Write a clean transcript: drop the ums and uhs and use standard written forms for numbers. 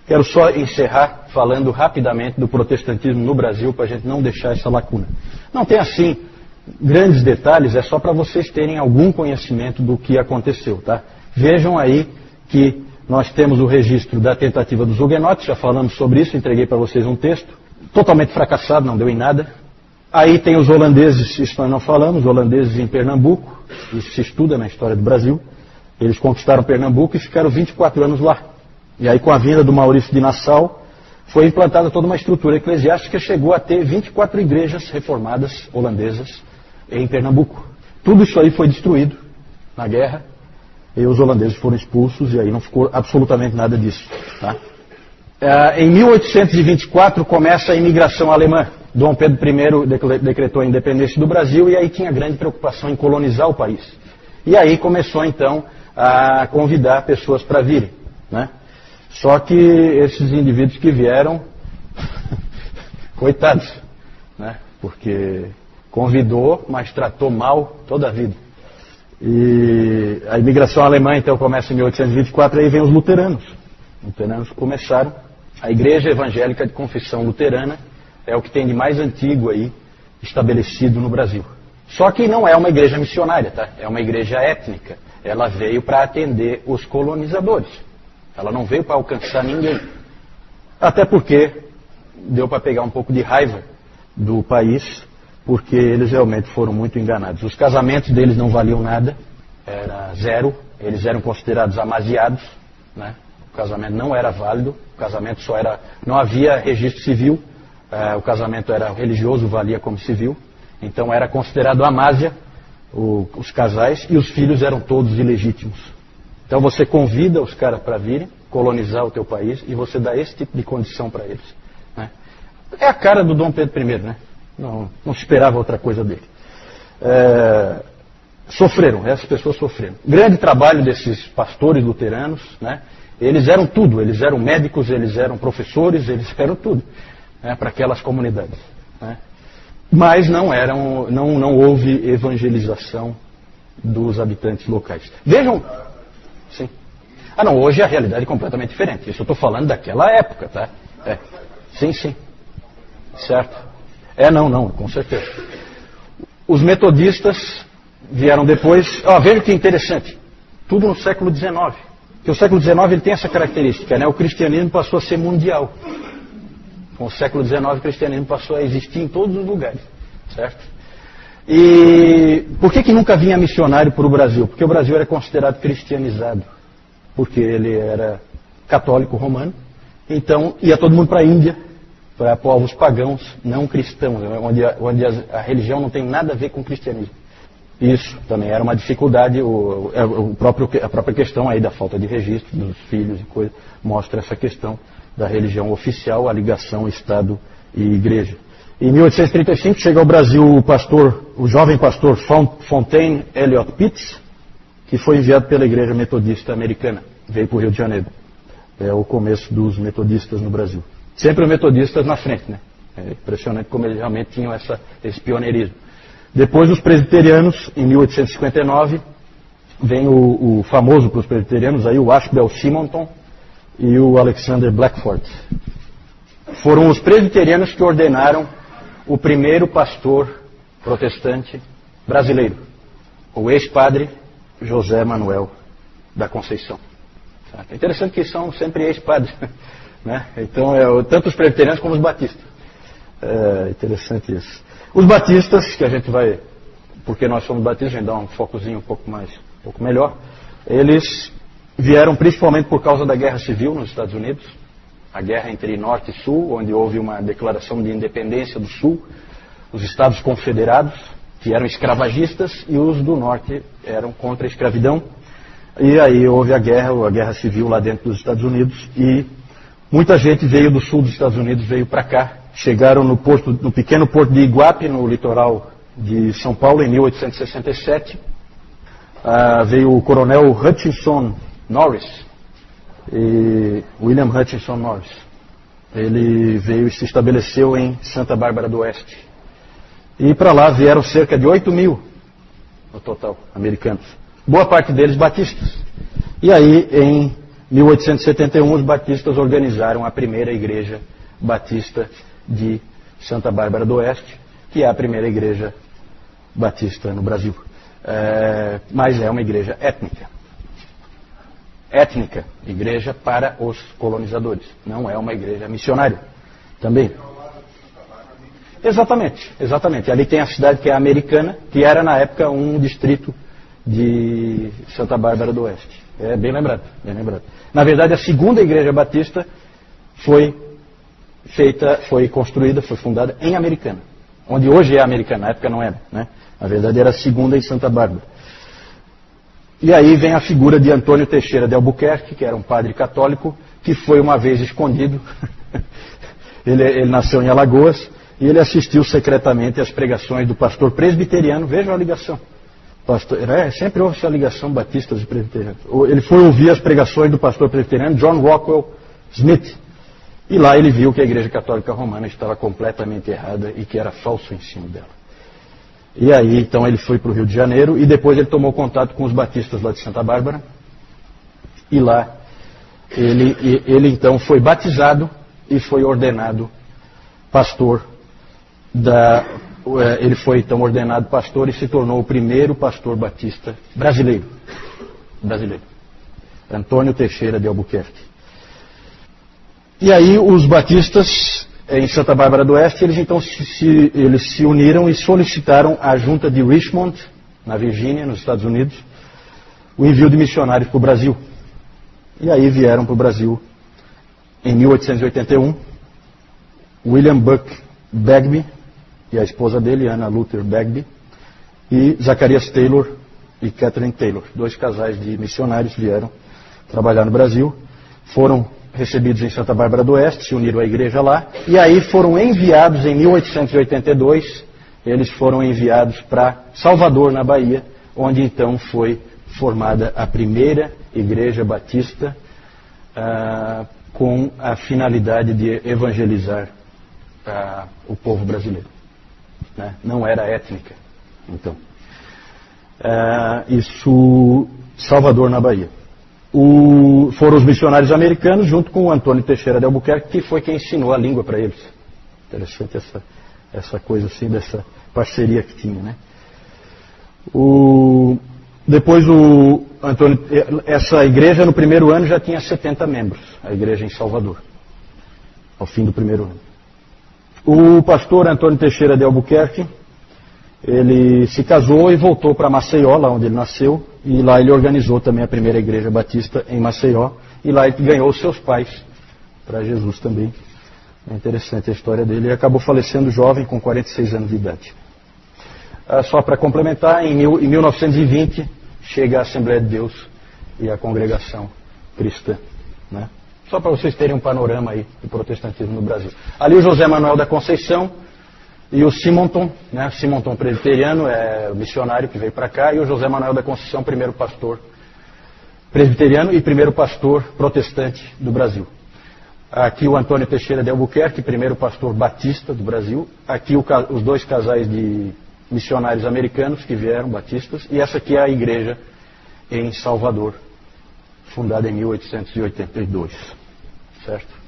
Quero só encerrar falando rapidamente do protestantismo no Brasil, para a gente não deixar essa lacuna. Não tem assim grandes detalhes, é só para vocês terem algum conhecimento do que aconteceu, tá? Vejam aí que nós temos o registro da tentativa dos huguenotes, já falamos sobre isso, entreguei para vocês um texto, totalmente fracassado, não deu em nada. Aí tem os holandeses, isso nós não falamos, os holandeses em Pernambuco, isso se estuda na história do Brasil. Eles conquistaram Pernambuco e ficaram 24 anos lá. E aí, com a vinda do Maurício de Nassau, foi implantada toda uma estrutura eclesiástica que chegou a ter 24 igrejas reformadas holandesas em Pernambuco. Tudo isso aí foi destruído na guerra, e os holandeses foram expulsos, e aí não ficou absolutamente nada disso. Tá? Em 1824 começa a imigração alemã. Dom Pedro I decretou a independência do Brasil, e aí tinha grande preocupação em colonizar o país. E aí começou então a convidar pessoas para virem, né? Só que esses indivíduos que vieram, coitados, né? Porque convidou, mas tratou mal toda a vida. E a imigração alemã então começa em 1824, aí vem os luteranos. Os luteranos começaram. A Igreja Evangélica de Confissão Luterana é o que tem de mais antigo aí estabelecido no Brasil. Só que não é uma igreja missionária, tá? É uma igreja étnica. Ela veio para atender os colonizadores. Ela não veio para alcançar ninguém. Até porque deu para pegar um pouco de raiva do país, porque eles realmente foram muito enganados. Os casamentos deles não valiam nada, era zero, eles eram considerados amasiados, né? O casamento não era válido, o casamento só era, não havia registro civil, o casamento era religioso, valia como civil, então era considerado amásia os casais, e os filhos eram todos ilegítimos. Então você convida os caras para virem colonizar o teu país e você dá esse tipo de condição para eles, né? É a cara do Dom Pedro I, né? Não se esperava outra coisa dele. Sofreram, essas pessoas sofreram. Grande trabalho desses pastores luteranos, né? Eles eram tudo, eles eram médicos, eles eram professores, eles eram tudo, né, para aquelas comunidades, né? Mas não houve evangelização dos habitantes locais. Vejam. Sim. Não, hoje a realidade é completamente diferente. Isso eu estou falando daquela época, tá? Sim. Certo. Não, com certeza. Os metodistas vieram depois. Veja que interessante. Tudo no século XIX. Porque o século XIX ele tem essa característica, né? O cristianismo passou a ser mundial. Com o século XIX o cristianismo passou a existir em todos os lugares. Certo? E por que nunca vinha missionário para o Brasil? Porque o Brasil era considerado cristianizado. Porque ele era católico romano. Então ia todo mundo para a Índia, para povos pagãos, não cristãos, onde a religião não tem nada a ver com o cristianismo. Isso também era uma dificuldade, a própria questão aí da falta de registro dos filhos e coisa, mostra essa questão da religião oficial, a ligação Estado e Igreja. Em 1835 chega ao Brasil o jovem pastor Fontaine Elliot Pitts, que foi enviado pela Igreja Metodista Americana, veio para o Rio de Janeiro. É o começo dos metodistas no Brasil. Sempre os metodistas na frente, né? É impressionante como eles realmente tinham esse pioneirismo. Depois os presbiterianos, em 1859, vem o famoso para os presbiterianos, aí, o Ashbel Simonton e o Alexander Blackford. Foram os presbiterianos que ordenaram o primeiro pastor protestante brasileiro, o ex-padre José Manuel da Conceição. É interessante que são sempre ex-padres, né? Então, tanto os presbiterianos como os batistas. É interessante isso. Os batistas, que a gente vai, porque nós somos batistas, a gente dá um focozinho um pouco melhor, eles vieram principalmente por causa da Guerra Civil nos Estados Unidos, a guerra entre Norte e Sul, onde houve uma declaração de independência do Sul, os Estados Confederados, que eram escravagistas, e os do Norte eram contra a escravidão. E aí houve a Guerra Civil lá dentro dos Estados Unidos, e muita gente veio do sul dos Estados Unidos, veio para cá. Chegaram no pequeno porto de Iguape, no litoral de São Paulo, em 1867. Veio o coronel Hutchinson Norris, William Hutchinson Norris. Ele veio e se estabeleceu em Santa Bárbara do Oeste. E para lá vieram cerca de 8.000 no total, americanos. Boa parte deles batistas. E aí, em 1871, os batistas organizaram a primeira igreja batista de Santa Bárbara do Oeste, que é a primeira igreja batista no Brasil. Mas é uma igreja étnica. Étnica, igreja para os colonizadores. Não é uma igreja missionária. Também. Exatamente, exatamente. Ali tem a cidade que é Americana, que era na época um distrito de Santa Bárbara do Oeste. É bem lembrado, bem lembrado. Na verdade, a segunda igreja batista foi construída, foi fundada em Americana, onde hoje é Americana, na época não era, né? Na verdade era a segunda em Santa Bárbara. E aí vem a figura de Antônio Teixeira de Albuquerque, que era um padre católico, que foi uma vez escondido. Ele nasceu em Alagoas e ele assistiu secretamente às pregações do pastor presbiteriano. Vejam a ligação. Sempre houve essa ligação batistas e presbiterianos. Ele foi ouvir as pregações do pastor presbiteriano John Rockwell Smith. E lá ele viu que a Igreja Católica Romana estava completamente errada e que era falso o ensino dela. E aí, então, ele foi para o Rio de Janeiro e depois ele tomou contato com os batistas lá de Santa Bárbara. E lá ele então foi batizado e foi ordenado pastor ele foi então ordenado pastor e se tornou o primeiro pastor batista brasileiro. Antônio Teixeira de Albuquerque. E aí os batistas em Santa Bárbara do Oeste, eles então eles se uniram e solicitaram à junta de Richmond, na Virgínia, nos Estados Unidos, o envio de missionários para o Brasil. E aí vieram para o Brasil em 1881, William Buck Bagby e a esposa dele, Anna Luther Bagby, e Zacarias Taylor e Catherine Taylor. 2 casais de missionários vieram trabalhar no Brasil, foram recebidos em Santa Bárbara do Oeste, se uniram à igreja lá, e aí foram enviados em 1882, eles foram enviados para Salvador, na Bahia, onde então foi formada a primeira igreja batista com a finalidade de evangelizar o povo brasileiro. Né? Não era étnica, então. Isso, Salvador, na Bahia. Foram os missionários americanos, junto com o Antônio Teixeira de Albuquerque, que foi quem ensinou a língua para eles. Interessante essa coisa assim, dessa parceria que tinha, né? Depois essa igreja no primeiro ano já tinha 70 membros, a igreja em Salvador, ao fim do primeiro ano. O pastor Antônio Teixeira de Albuquerque, ele se casou e voltou para Maceió, lá onde ele nasceu, e lá ele organizou também a primeira igreja batista em Maceió, e lá ele ganhou os seus pais para Jesus também. É interessante a história dele. Ele acabou falecendo jovem, com 46 anos de idade. Só para complementar, em 1920, chega a Assembleia de Deus e a congregação cristã, né? Só para vocês terem um panorama aí do protestantismo no Brasil. Ali o José Manuel da Conceição e o Simonton, né? Simonton presbiteriano, é o missionário que veio para cá, e o José Manuel da Conceição, primeiro pastor presbiteriano e primeiro pastor protestante do Brasil. Aqui o Antônio Teixeira de Albuquerque, primeiro pastor batista do Brasil. Aqui os 2 casais de missionários americanos que vieram, batistas. E essa aqui é a igreja em Salvador, fundada em 1882. Certo?